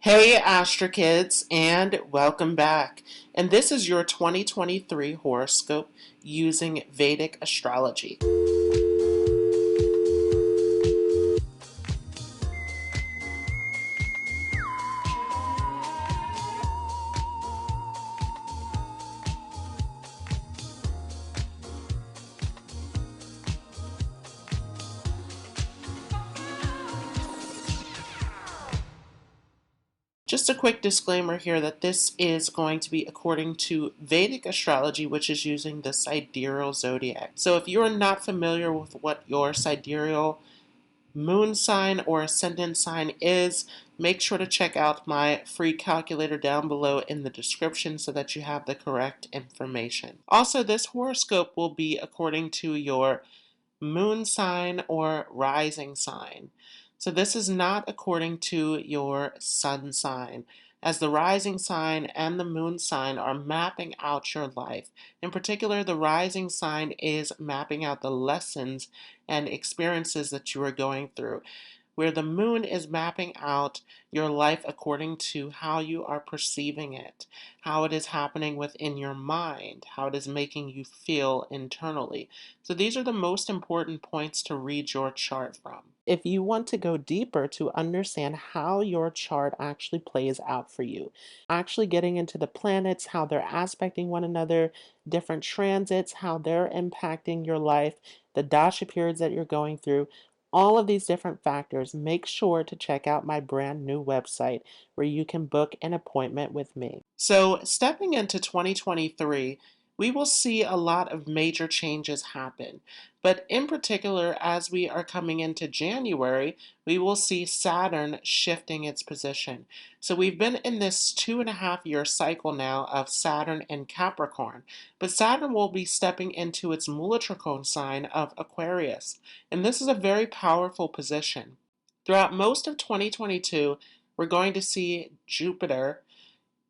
Hey Astra Kids, and welcome back. And this is your 2023 horoscope using Vedic astrology. Just a quick disclaimer here that this is going to be according to Vedic astrology, which is using the sidereal zodiac. So if you're not familiar with what your sidereal moon sign or ascendant sign is, make sure to check out my free calculator down below in the description so that you have the correct information. Also, this horoscope will be according to your moon sign or rising sign. So this is not according to your sun sign, as the rising sign and the moon sign are mapping out your life. In particular, the rising sign is mapping out the lessons and experiences that you are going through, where the moon is mapping out your life according to how you are perceiving it, how it is happening within your mind, how it is making you feel internally. So these are the most important points to read your chart from. If you want to go deeper to understand how your chart actually plays out for you, actually getting into the planets, how they're aspecting one another, different transits, how they're impacting your life, the dasha periods that you're going through, all of these different factors, make sure to check out my brand new website where you can book an appointment with me. So, stepping into 2023, we will see a lot of major changes happen. But in particular, as we are coming into January, we will see Saturn shifting its position. So we've been in this 2.5 year cycle now of Saturn and Capricorn. But Saturn will be stepping into its Mulitricone sign of Aquarius. And this is a very powerful position. Throughout most of 2022, we're going to see Jupiter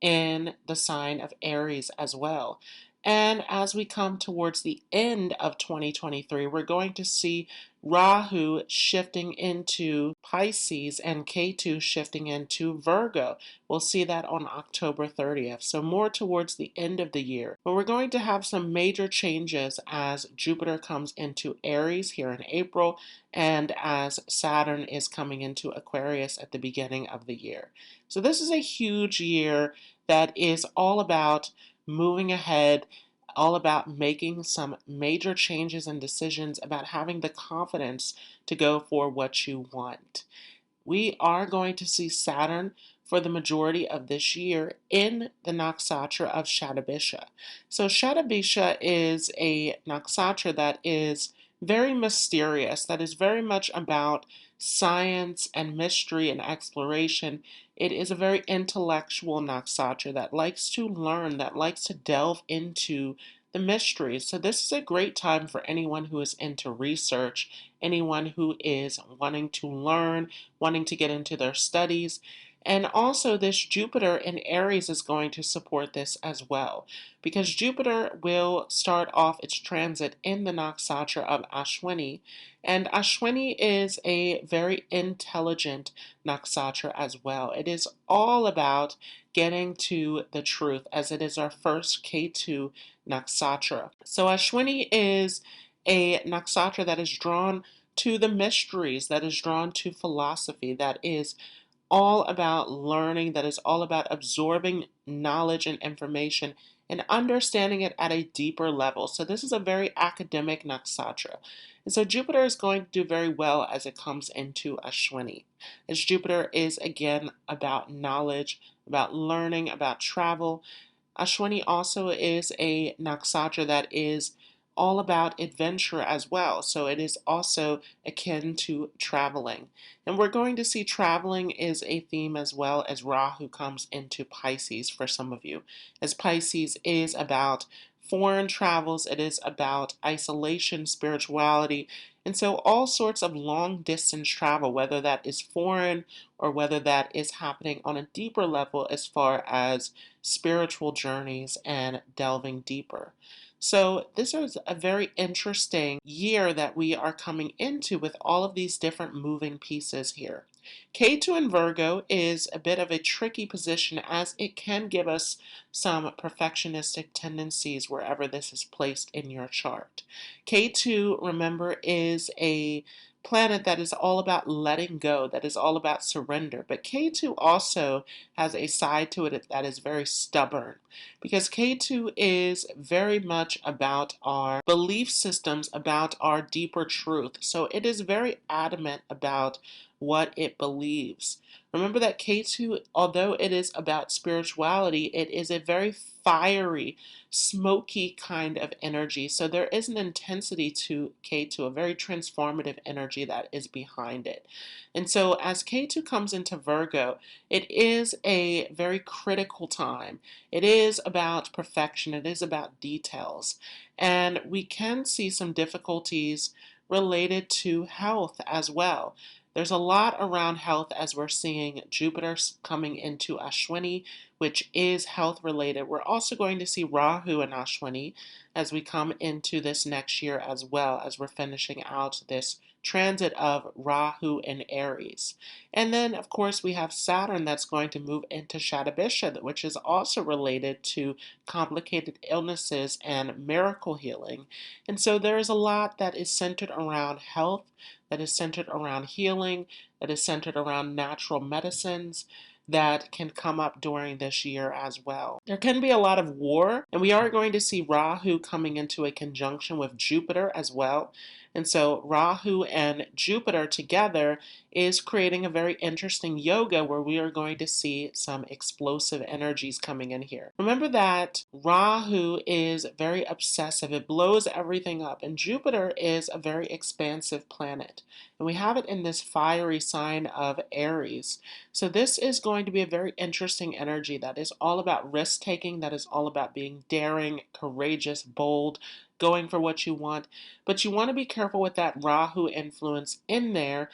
in the sign of Aries as well. And as we come towards the end of 2023, we're going to see Rahu shifting into Pisces and Ketu shifting into Virgo. We'll see that on October 30th, so more towards the end of the year. But we're going to have some major changes as Jupiter comes into Aries here in April and as Saturn is coming into Aquarius at the beginning of the year. So this is a huge year that is all about moving ahead, all about making some major changes and decisions, about having the confidence to go for what you want. We are going to see Saturn for the majority of this year in the nakshatra of Shatabisha. So Shatabisha is a nakshatra that is very mysterious, that is very much about science and mystery and exploration. It is a very intellectual nakshatra that likes to learn, that likes to delve into the mysteries. So this is a great time for anyone who is into research, anyone who is wanting to learn, wanting to get into their studies. And also this Jupiter in Aries is going to support this as well, because Jupiter will start off its transit in the nakshatra of Ashwini, and Ashwini is a very intelligent nakshatra as well. It is all about getting to the truth, as it is our first Ketu nakshatra. So Ashwini is a nakshatra that is drawn to the mysteries, that is drawn to philosophy, that is all about learning, that is all about absorbing knowledge and information and understanding it at a deeper level. So this is a very academic nakshatra. And so Jupiter is going to do very well as it comes into Ashwini, as Jupiter is again about knowledge, about learning, about travel. Ashwini also is a nakshatra that is all about adventure as well. So it is also akin to traveling. And we're going to see traveling is a theme as well, as Rahu comes into Pisces for some of you. As Pisces is about foreign travels, it is about isolation, spirituality, and so all sorts of long distance travel, whether that is foreign or whether that is happening on a deeper level as far as spiritual journeys and delving deeper. So this is a very interesting year that we are coming into with all of these different moving pieces here. K2 in Virgo is a bit of a tricky position as it can give us some perfectionistic tendencies wherever this is placed in your chart. K2, remember, is a planet that is all about letting go, that is all about surrender. But K2 also has a side to it that is very stubborn because K2 is very much about our belief systems, about our deeper truth. So it is very adamant about what it believes. Remember that K2, although it is about spirituality, it is a very fiery, smoky kind of energy. So there is an intensity to K2, a very transformative energy that is behind it. And so as K2 comes into Virgo, it is a very critical time. It is about perfection, it is about details. And we can see some difficulties related to health as well. There's a lot around health as we're seeing Jupiter coming into Ashwini, which is health related. We're also going to see Rahu in Ashwini as we come into this next year as well, as we're finishing out this transit of Rahu in Aries. And then, of course, we have Saturn that's going to move into Shatabisha, which is also related to complicated illnesses and miracle healing. And so there is a lot that is centered around health, that is centered around healing, that is centered around natural medicines that can come up during this year as well. There can be a lot of war, and we are going to see Rahu coming into a conjunction with Jupiter as well. And so Rahu and Jupiter together is creating a very interesting yoga where we are going to see some explosive energies coming in here. Remember that Rahu is very obsessive. It blows everything up. And Jupiter is a very expansive planet. And we have it in this fiery sign of Aries. So this is going to be a very interesting energy that is all about risk taking, that is all about being daring, courageous, bold, going for what you want. But you want to be careful with that Rahu influence in there,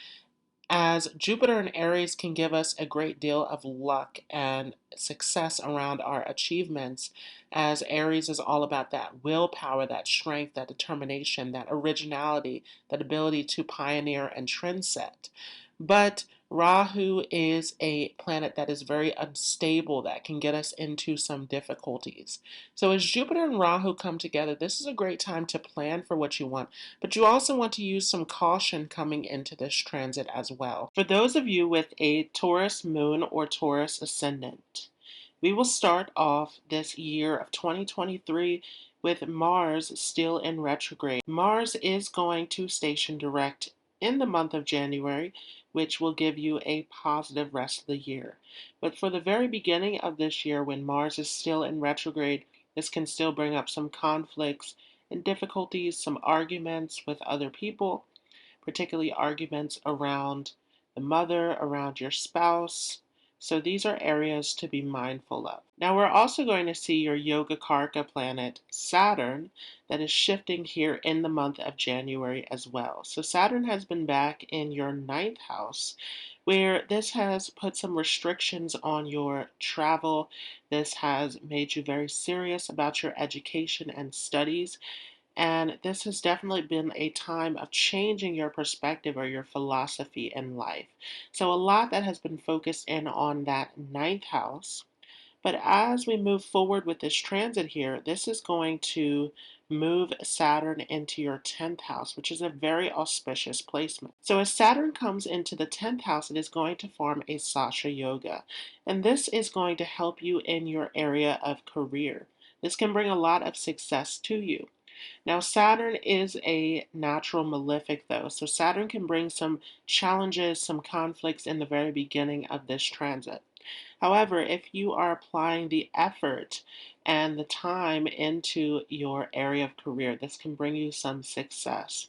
as Jupiter and Aries can give us a great deal of luck and success around our achievements, as Aries is all about that willpower, that strength, that determination, that originality, that ability to pioneer and trend set. But Rahu is a planet that is very unstable, that can get us into some difficulties. So as Jupiter and Rahu come together, this is a great time to plan for what you want, but you also want to use some caution coming into this transit as well. For those of you with a Taurus moon or Taurus ascendant, we will start off this year of 2023 with Mars still in retrograde. Mars is going to station direct in the month of January, which will give you a positive rest of the year. But for the very beginning of this year, when Mars is still in retrograde, this can still bring up some conflicts and difficulties, some arguments with other people, particularly arguments around the mother, around your spouse. So these are areas to be mindful of. Now we're also going to see your Yoga Karka planet, Saturn, that is shifting here in the month of January as well. So Saturn has been back in your ninth house, where this has put some restrictions on your travel. This has made you very serious about your education and studies. And this has definitely been a time of changing your perspective or your philosophy in life. So, a lot that has been focused in on that ninth house. But as we move forward with this transit here, this is going to move Saturn into your 10th house, which is a very auspicious placement. So, as Saturn comes into the 10th house, it is going to form a Sasha Yoga. And this is going to help you in your area of career. This can bring a lot of success to you. Now, Saturn is a natural malefic, though, so Saturn can bring some challenges, some conflicts in the very beginning of this transit. However, if you are applying the effort and the time into your area of career, this can bring you some success.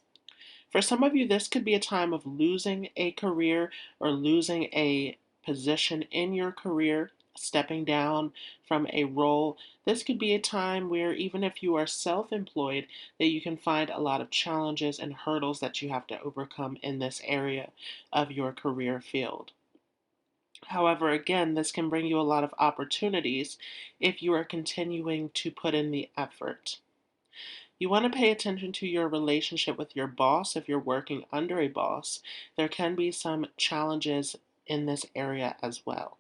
For some of you, this could be a time of losing a career or losing a position in your career, stepping down from a role. This could be a time where even if you are self-employed, that you can find a lot of challenges and hurdles that you have to overcome in this area of your career field. However, again, this can bring you a lot of opportunities if you are continuing to put in the effort. You want to pay attention to your relationship with your boss if you're working under a boss. There can be some challenges in this area as well.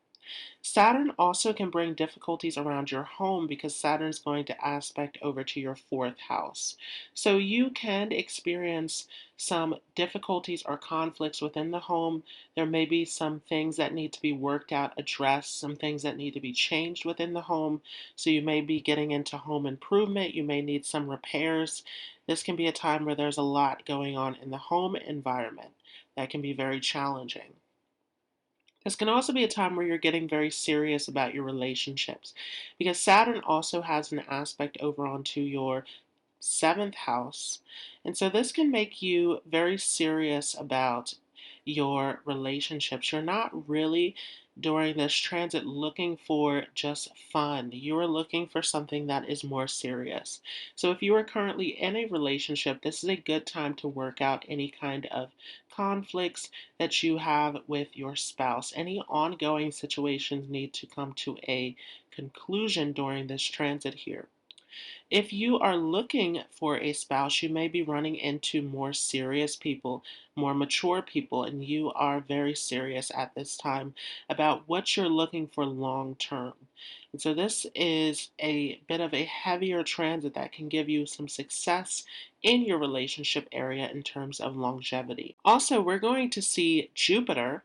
Saturn also can bring difficulties around your home because Saturn is going to aspect over to your fourth house. So you can experience some difficulties or conflicts within the home. There may be some things that need to be worked out, addressed, some things that need to be changed within the home. So you may be getting into home improvement. You may need some repairs. This can be a time where there's a lot going on in the home environment that can be very challenging. This can also be a time where you're getting very serious about your relationships because Saturn also has an aspect over onto your seventh house. And so this can make you very serious about your relationships. You're not really during this transit looking for just fun. You are looking for something that is more serious. So if you are currently in a relationship, this is a good time to work out any kind of conflicts that you have with your spouse. Any ongoing situations need to come to a conclusion during this transit here. If you are looking for a spouse, you may be running into more serious people, more mature people, and you are very serious at this time about what you're looking for long term. And so, this is a bit of a heavier transit that can give you some success in your relationship area in terms of longevity. Also, we're going to see Jupiter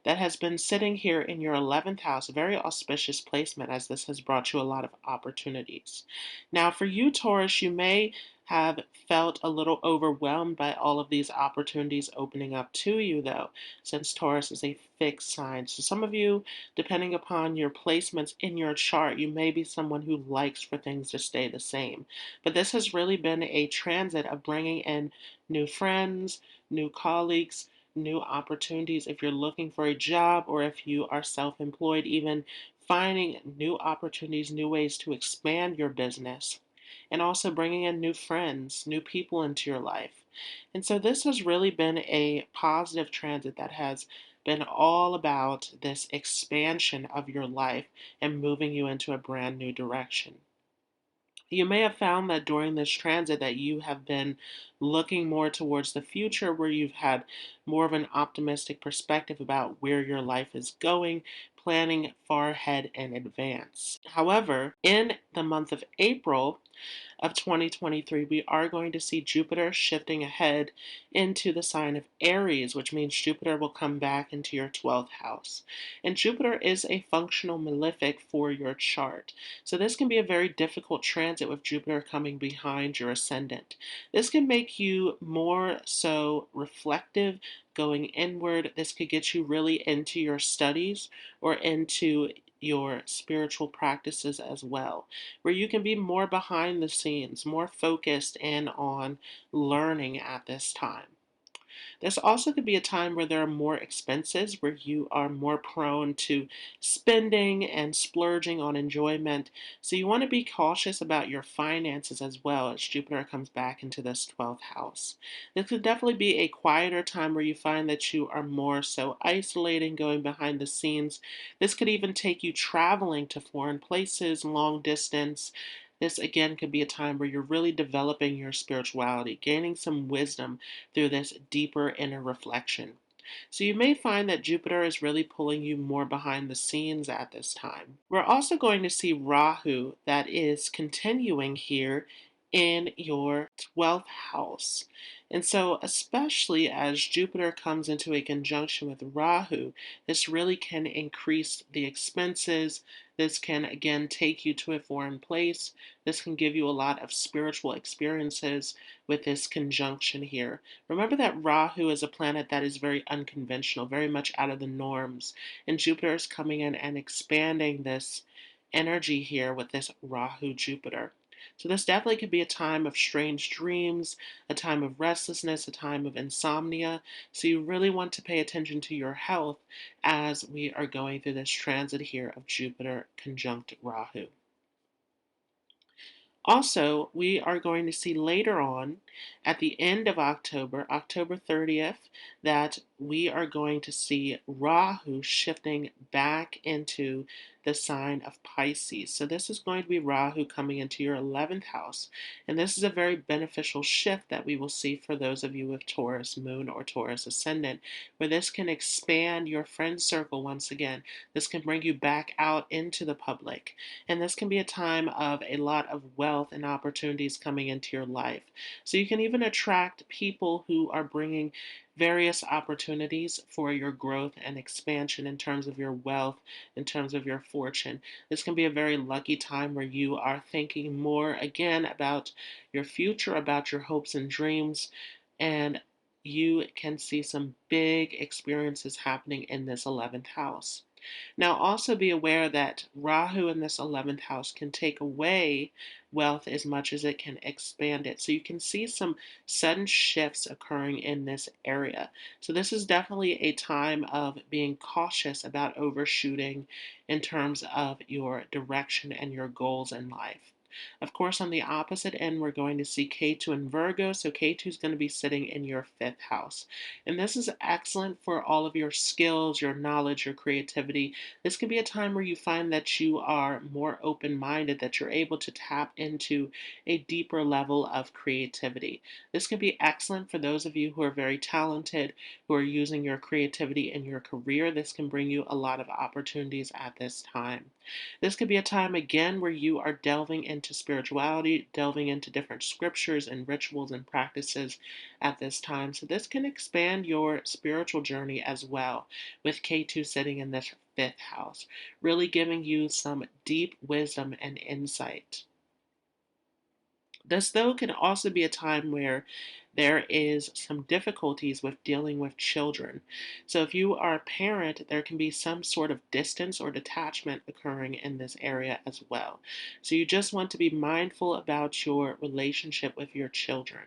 that has been sitting here in your 11th house, a very auspicious placement as this has brought you a lot of opportunities. Now, for you, Taurus, you may have felt a little overwhelmed by all of these opportunities opening up to you, though, since Taurus is a fixed sign. So, some of you, depending upon your placements in your chart, you may be someone who likes for things to stay the same. But this has really been a transit of bringing in new friends, new colleagues, new opportunities if you're looking for a job or if you are self employed, even finding new opportunities, new ways to expand your business, and also bringing in new friends, new people into your life. And so, this has really been a positive transit that has been all about this expansion of your life and moving you into a brand new direction. You may have found that during this transit that you have been looking more towards the future where you've had more of an optimistic perspective about where your life is going, planning far ahead in advance. However, in the month of April, of 2023, we are going to see Jupiter shifting ahead into the sign of Aries, which means Jupiter will come back into your 12th house. And Jupiter is a functional malefic for your chart. So this can be a very difficult transit with Jupiter coming behind your ascendant. This can make you more so reflective, going inward. This could get you really into your studies or into your spiritual practices as well, where you can be more behind the scenes, more focused in on learning at this time. This also could be a time where there are more expenses, where you are more prone to spending and splurging on enjoyment. So you want to be cautious about your finances as well as Jupiter comes back into this 12th house. This could definitely be a quieter time where you find that you are more so isolating, going behind the scenes. This could even take you traveling to foreign places, long distance. This again could be a time where you're really developing your spirituality, gaining some wisdom through this deeper inner reflection. So you may find that Jupiter is really pulling you more behind the scenes at this time. We're also going to see Rahu that is continuing here in your 12th house. And so, especially as Jupiter comes into a conjunction with Rahu, this really can increase the expenses. This can again take you to a foreign place. This can give you a lot of spiritual experiences with this conjunction here. Remember that Rahu is a planet that is very unconventional, very much out of the norms. And Jupiter is coming in and expanding this energy here with this Rahu Jupiter. So this definitely could be a time of strange dreams, a time of restlessness, a time of insomnia. So you really want to pay attention to your health as we are going through this transit here of Jupiter conjunct Rahu. Also, we are going to see later on at the end of October, October 30th, that we are going to see Rahu shifting back into the sign of Pisces. So this is going to be Rahu coming into your 11th house. And this is a very beneficial shift that we will see for those of you with Taurus Moon or Taurus Ascendant, where this can expand your friend circle once again. This can bring you back out into the public. And this can be a time of a lot of wealth and opportunities coming into your life. So you can even attract people who are bringing various opportunities for your growth and expansion in terms of your wealth, in terms of your fortune. This can be a very lucky time where you are thinking more again about your future, about your hopes and dreams, and you can see some big experiences happening in this 11th house. Now, also be aware that Rahu in this 11th house can take away wealth as much as it can expand it. So you can see some sudden shifts occurring in this area. So this is definitely a time of being cautious about overshooting in terms of your direction and your goals in life. Of course, on the opposite end, we're going to see Ketu in Virgo. So Ketu is going to be sitting in your 5th house. And this is excellent for all of your skills, your knowledge, your creativity. This can be a time where you find that you are more open-minded, that you're able to tap into a deeper level of creativity. This can be excellent for those of you who are very talented, who are using your creativity in your career. This can bring you a lot of opportunities at this time. This could be a time again where you are delving into spirituality, delving into different scriptures and rituals and practices at this time. So this can expand your spiritual journey as well, with K2 sitting in this 5th house, really giving you some deep wisdom and insight. This, though, can also be a time where there is some difficulties with dealing with children. So if you are a parent, there can be some sort of distance or detachment occurring in this area as well. So you just want to be mindful about your relationship with your children.